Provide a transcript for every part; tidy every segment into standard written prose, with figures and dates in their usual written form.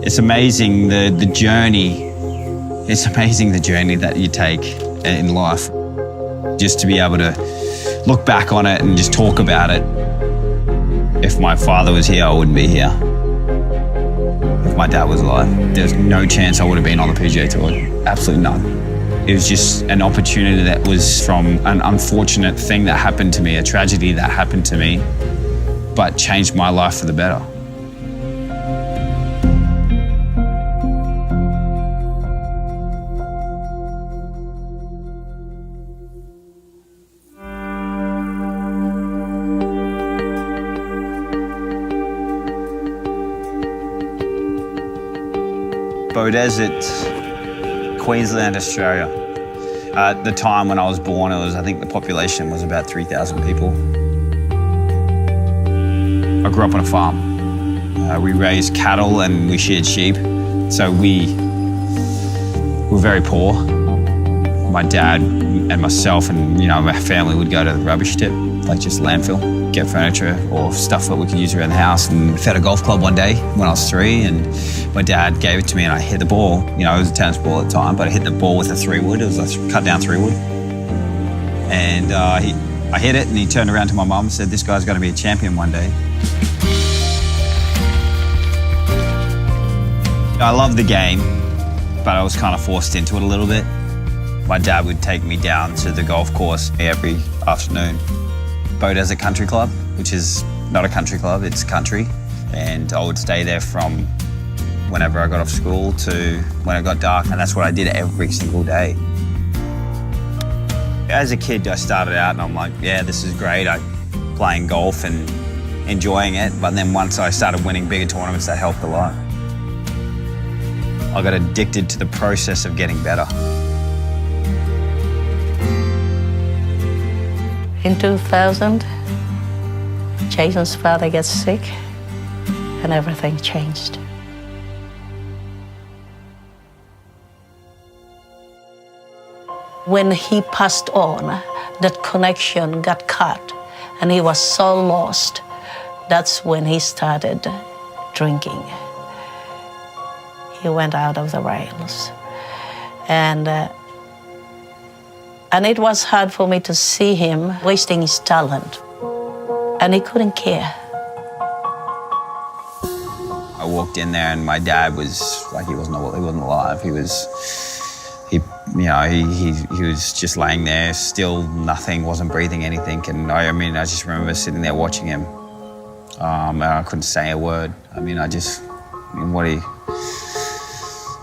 It's amazing the journey. It's amazing the journey that you take in life. Just to be able to look back on it and just talk about it. If my father was here, I wouldn't be here. If my dad was alive, there's no chance I would have been on the PGA Tour. Absolutely none. It was just an opportunity that was from an unfortunate thing that happened to me, a tragedy that happened to me, but changed my life for the better. Beaudesert, Queensland, Australia. At the time when I was born, I think the population was about 3,000 people. I grew up on a farm. We raised cattle and we sheared sheep. So we were very poor. My dad and myself and my family would go to the rubbish tip, like just landfill, get furniture or stuff that we could use around the house. And fed a golf club one day when I was 3, and my dad gave it to me and I hit the ball. It was a tennis ball at the time, but I hit the ball with a 3-wood. It was a cut down 3-wood. And I hit it and he turned around to my mum and said, "This guy's going to be a champion one day." I loved the game, but I was kind of forced into it a little bit. My dad would take me down to the golf course every afternoon. Beaudesert Country Club, which is not a country club, it's country. And I would stay there from whenever I got off school to when it got dark, and that's what I did every single day. As a kid, I started out and I'm like, yeah, this is great. I'm playing golf and enjoying it. But then once I started winning bigger tournaments, that helped a lot. I got addicted to the process of getting better. In 2000, Jason's father gets sick and everything changed. When he passed on, that connection got cut and he was so lost. That's when he started drinking. He went out of the rails. And it was hard for me to see him wasting his talent. And he couldn't care. I walked in there and my dad was like, he wasn't alive. He was just laying there, still nothing, wasn't breathing anything. And I just remember sitting there watching him. And I couldn't say a word.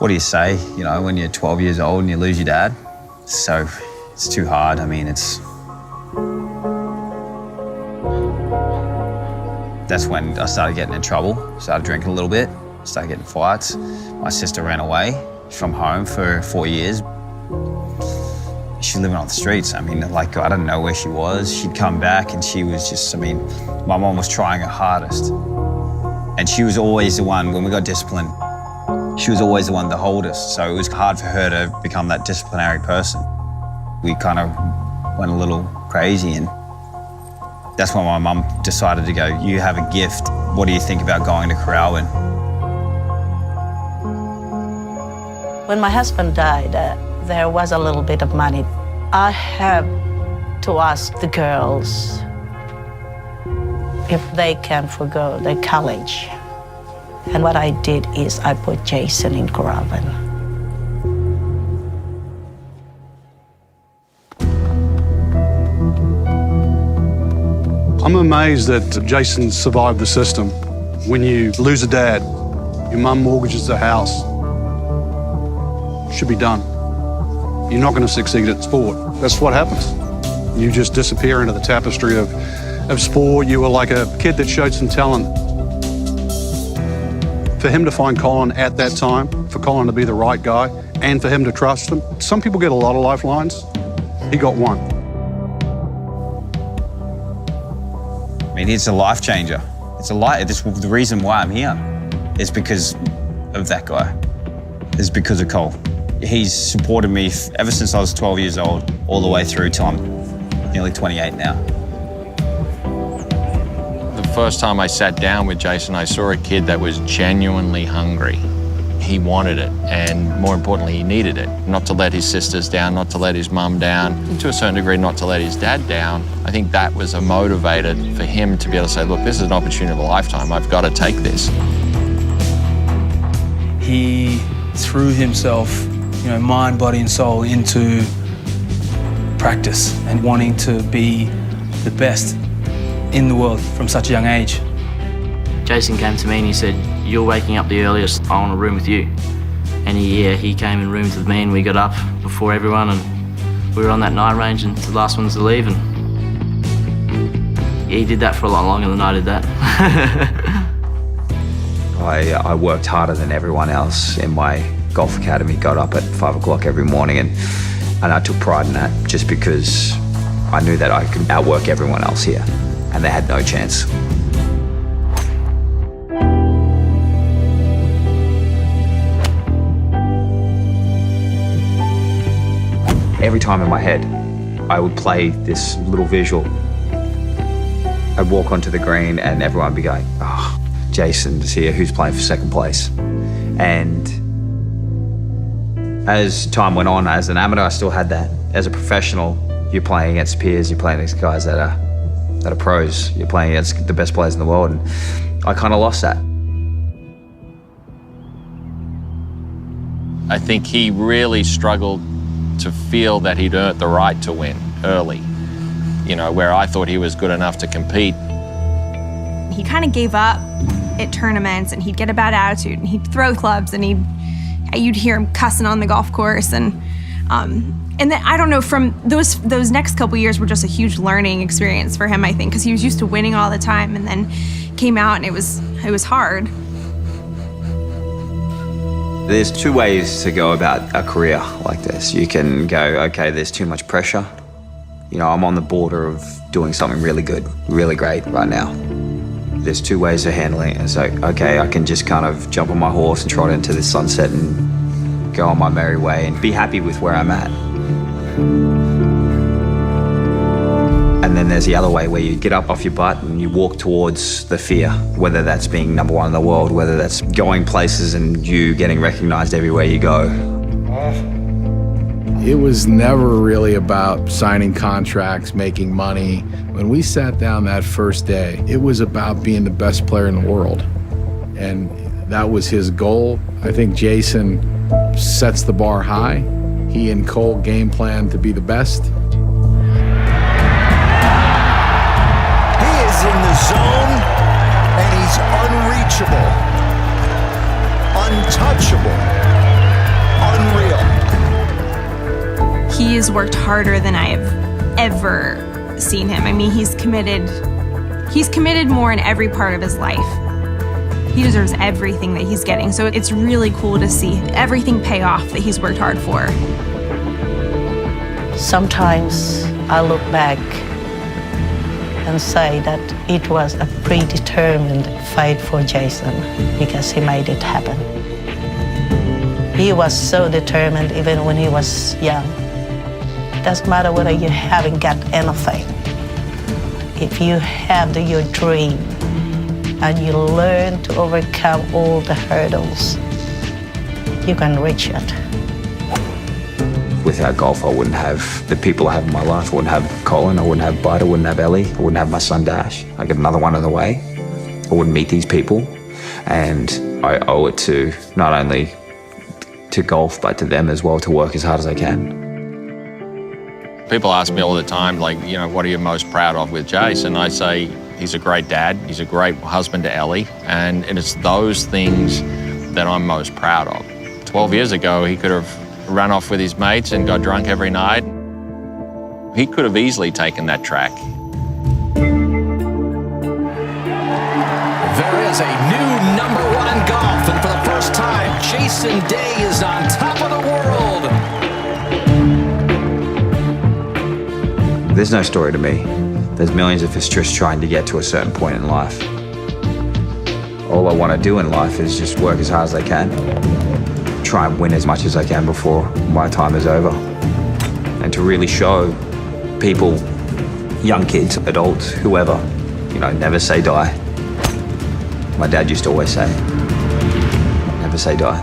What do you say, when you're 12 years old and you lose your dad? So it's too hard. That's when I started getting in trouble, started drinking a little bit, started getting fights. My sister ran away from home for 4 years. She was living on the streets. I don't know where she was. She'd come back and she was just, my mom was trying her hardest. And she was always the one, when we got disciplined, she was always the one to hold us. So it was hard for her to become that disciplinary person. We kind of went a little crazy, and that's when my mum decided to go, "You have a gift. What do you think about going to Coralwyn?" When my husband died, there was a little bit of money. I had to ask the girls if they can forgo their college. And what I did is I put Jason in Coralwyn. I'm amazed that Jason survived the system. When you lose a dad, your mum mortgages the house. Should be done. You're not going to succeed at sport. That's what happens. You just disappear into the tapestry of sport. You were like a kid that showed some talent. For him to find Colin at that time, for Colin to be the right guy, and for him to trust him. Some people get a lot of lifelines. He got one. It's a life changer. The reason why I'm here is because of that guy. It's because of Cole. He's supported me ever since I was 12 years old, all the way through till I'm nearly 28 now. The first time I sat down with Jason, I saw a kid that was genuinely hungry. he wanted it, and more importantly, he needed it. Not to let his sisters down, not to let his mum down, and to a certain degree, not to let his dad down. I think that was a motivator for him to be able to say, look, this is an opportunity of a lifetime. I've got to take this. He threw himself, mind, body, and soul into practice and wanting to be the best in the world from such a young age. Jason came to me and he said, "You're waking up the earliest, I want to room with you." And he came and roomed with me, and we got up before everyone, and we were on that night range and the last ones to leave, and he did that for a lot longer than I did that. I worked harder than everyone else in my golf academy, got up at 5 o'clock every morning, and I took pride in that just because I knew that I could outwork everyone else here, and they had no chance. Every time in my head, I would play this little visual. I'd walk onto the green and everyone would be going, "Oh, Jason's here, who's playing for second place?" And as time went on, as an amateur, I still had that. As a professional, you're playing against peers, you're playing against guys that are pros, you're playing against the best players in the world, and I kind of lost that. I think he really struggled to feel that he'd earned the right to win early, where I thought he was good enough to compete. He kind of gave up at tournaments, and he'd get a bad attitude, and he'd throw clubs, and you'd hear him cussing on the golf course, and then I don't know, from those next couple years were just a huge learning experience for him, I think, because he was used to winning all the time, and then came out and it was hard. There's two ways to go about a career like this. You can go, okay, there's too much pressure. I'm on the border of doing something really good, really great right now. There's two ways of handling it. It's like, okay, I can just kind of jump on my horse and trot into the sunset and go on my merry way and be happy with where I'm at. And then there's the other way where you get up off your butt and you walk towards the fear, whether that's being number one in the world, whether that's going places and you getting recognized everywhere you go. It was never really about signing contracts, making money. When we sat down that first day, it was about being the best player in the world. And that was his goal. I think Jason sets the bar high. He and Cole game plan to be the best. In the zone, and he's unreachable, untouchable, unreal. He has worked harder than I have ever seen him. I mean, he's committed more in every part of his life. He deserves everything that he's getting, so it's really cool to see everything pay off that he's worked hard for. Sometimes I look back and say that it was a predetermined fight for Jason because he made it happen. He was so determined even when he was young. It doesn't matter whether you haven't got anything. If you have your dream and you learn to overcome all the hurdles, you can reach it. Without golf, I wouldn't have the people I have in my life. I wouldn't have Colin, I wouldn't have Bud, I wouldn't have Ellie, I wouldn't have my son Dash. I get another one on the way. I wouldn't meet these people. And I owe it to not only to golf, but to them as well, to work as hard as I can. People ask me all the time, like, what are you most proud of with Jace? And I say, he's a great dad, he's a great husband to Ellie, and it's those things that I'm most proud of. 12 years ago, he could have run off with his mates and got drunk every night. He could have easily taken that track. There is a new #1 in golf, and for the first time, Jason Day is on top of the world. There's no story to me. There's millions of us just trying to get to a certain point in life. All I want to do in life is just work as hard as I can. Try and win as much as I can before my time is over. And to really show people, young kids, adults, whoever, never say die. My dad used to always say, never say die.